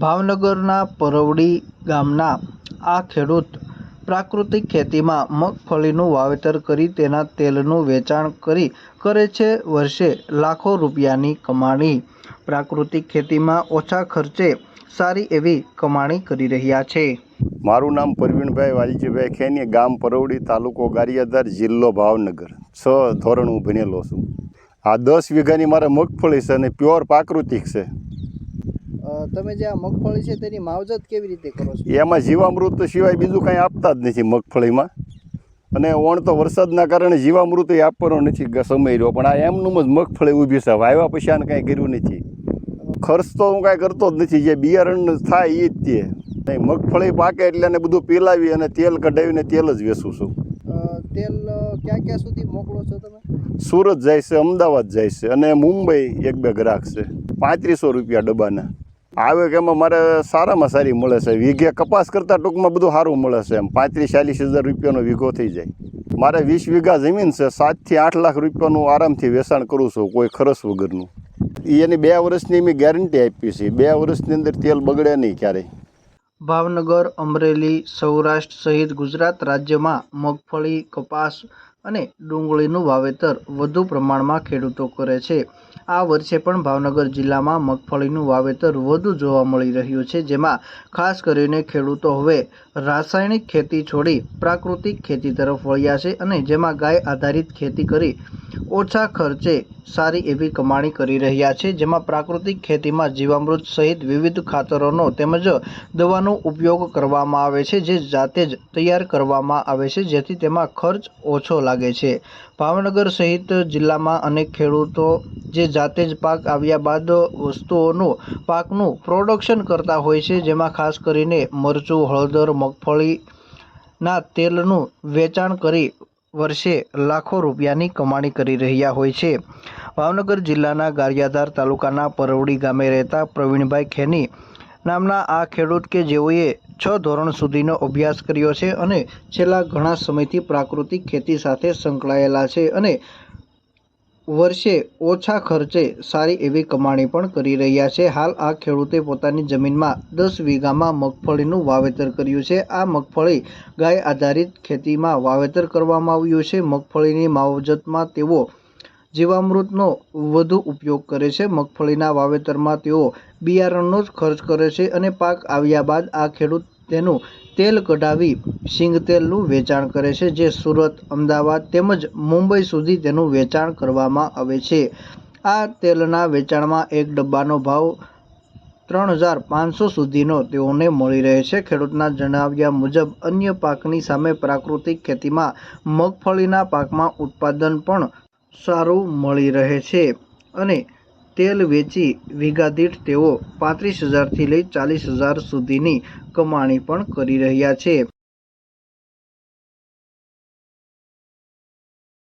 ભાવનગરના પરવડી ગામના આ ખેડૂત પ્રાકૃતિક ખેતીમાં મગફળીનું વાવેતર કરી તેના તેલનું વેચાણ કરે છે વર્ષે લાખો રૂપિયાની કમાણી। પ્રાકૃતિક ખેતીમાં ઓછા ખર્ચે સારી એવી કમાણી કરી રહ્યા છે। મારું નામ પરવીણભાઈ વાલજીભાઈ ખેની, ગામ પરવડી, તાલુકો ગારિયાધાર, જિલ્લો ભાવનગર। 6 ધોરણ હું ભણેલો છું। આ 10 વીઘાની મારે મગફળી છે અને પ્યોર પ્રાકૃતિક છે। તમે જે આ મગફળી છે તેની માવજત કેવી રીતે કરો છો? એમાં જીવામૃત સિવાય બીજું કાંઈ આપતા જ નથી મગફળીમાં, અને ઓણ તો વરસાદના કારણે જીવામૃત આપવાનો નથી સમય રહ્યો, પણ આ એમનું જ મગફળી ઊભી છે, વાવ્યા પછી આને કાંઈ કર્યું નથી। ખર્ચ તો હું કાંઈ કરતો જ નથી, જે બિયારણ થાય એ જ તે મગફળી પાકે એટલે એને બધું પીલાવી અને તેલ કઢાવીને તેલ જ વેચું છું। તેલ ક્યાં સુધી મોકલો છો તમે? સુરત જાય છે, અમદાવાદ જાય છે અને મુંબઈ 1-2 ગ્રાહક છે। 3500 રૂપિયા ડબ્બાના આવે કે એમાં મારે સારામાં સારી મળે છે। વીઘે કપાસ કરતાં ટૂંકમાં બધું સારું મળે છે, એમ 35-40 હજાર રૂપિયાનો વીઘો થઈ જાય। મારે 20 વીઘા જમીન છે, 7 થી 8 લાખ રૂપિયાનું આરામથી વેચાણ કરું છું, કોઈ ખર્ચ વગરનું। એની 2 વર્ષની મેં ગેરંટી આપી છે, 2 વર્ષની અંદર તેલ બગડે નહીં ક્યારેય। ભાવનગર, અમરેલી, સૌરાષ્ટ્ર સહિત ગુજરાત રાજ્યમાં મગફળી, કપાસ અને ડુંગળીનું વાવેતર વધુ પ્રમાણમાં ખેડૂતો કરે છે। આ વર્ષે પણ ભાવનગર જિલ્લામાં મગફળીનું વાવેતર વધુ જોવા મળી રહ્યું છે, જેમાં ખાસ કરીને ખેડૂતો હવે રાસાયણિક ખેતી છોડી પ્રાકૃતિક ખેતી તરફ વળ્યા છે અને જેમાં ગાય આધારિત ખેતી કરી ઓછા ખર્ચે સારી એવી કમાણી કરી રહ્યા છે। જેમાં પ્રાકૃતિક ખેતીમાં જીવામૃત સહિત વિવિધ ખાતરોનો તેમજ દવાનો ઉપયોગ કરવામાં આવે છે, જે જાતે જ તૈયાર કરવામાં આવે છે, જેથી તેમાં ખર્ચ ઓછો લાગે છે। ભાવનગર સહિત જિલ્લામાં અનેક ખેડૂતો જે જાતે જ પાક આવ્યા બાદ પાકનું પ્રોડક્શન કરતા હોય છે, જેમાં ખાસ કરીને મરચું, હળદર, મગફળીના તેલનું વેચાણ કરી વર્ષે લાખો રૂપિયાની કમાણી કરી રહ્યા હોય છે। ભાવનગર જિલ્લાના ગારિયાધાર તાલુકાના પરવડી ગામે રહેતા પ્રવીણભાઈ ખેની નામના આ ખેડૂત કે જેઓએ 6 ધોરણ સુધીનો અભ્યાસ કર્યો છે અને છેલ્લા ઘણા સમયથી પ્રાકૃતિક ખેતી સાથે સંકળાયેલા છે અને વર્ષે ઓછા ખર્ચે સારી એવી કમાણી પણ કરી રહ્યા છે। હાલ આ ખેડૂતે પોતાની જમીનમાં 10 વીઘામાં મગફળીનું વાવેતર કર્યું છે। આ મગફળી ગાય આધારિત ખેતીમાં વાવેતર કરવામાં આવ્યું છે। મગફળીની માવજતમાં તેઓ જીવામૃતનો વધુ ઉપયોગ કરે છે। મગફળીના વાવેતરમાં તેઓ બિયારણનો જ ખર્ચ કરે છે અને પાક આવ્યા બાદ આ ખેડૂત તેનું તેલ કઢાવી સિંગતેલનું વેચાણ કરે છે, જે સુરત, અમદાવાદ તેમજ મુંબઈ સુધી તેનું વેચાણ કરવામાં આવે છે। આ તેલના વેચાણમાં એક ડબ્બાનો ભાવ 3500 સુધીનો તેઓને મળી રહે છે। ખેડૂતના જણાવ્યા મુજબ અન્ય પાકની સામે પ્રાકૃતિક ખેતીમાં મગફળીના પાકમાં ઉત્પાદન પણ સારું મળી રહે છે અને તેલ વેચી વીઘા દીઠ તેઓ 35,000 થી લઈ 40,000 સુધીની કમાણી પણ કરી રહ્યા છે।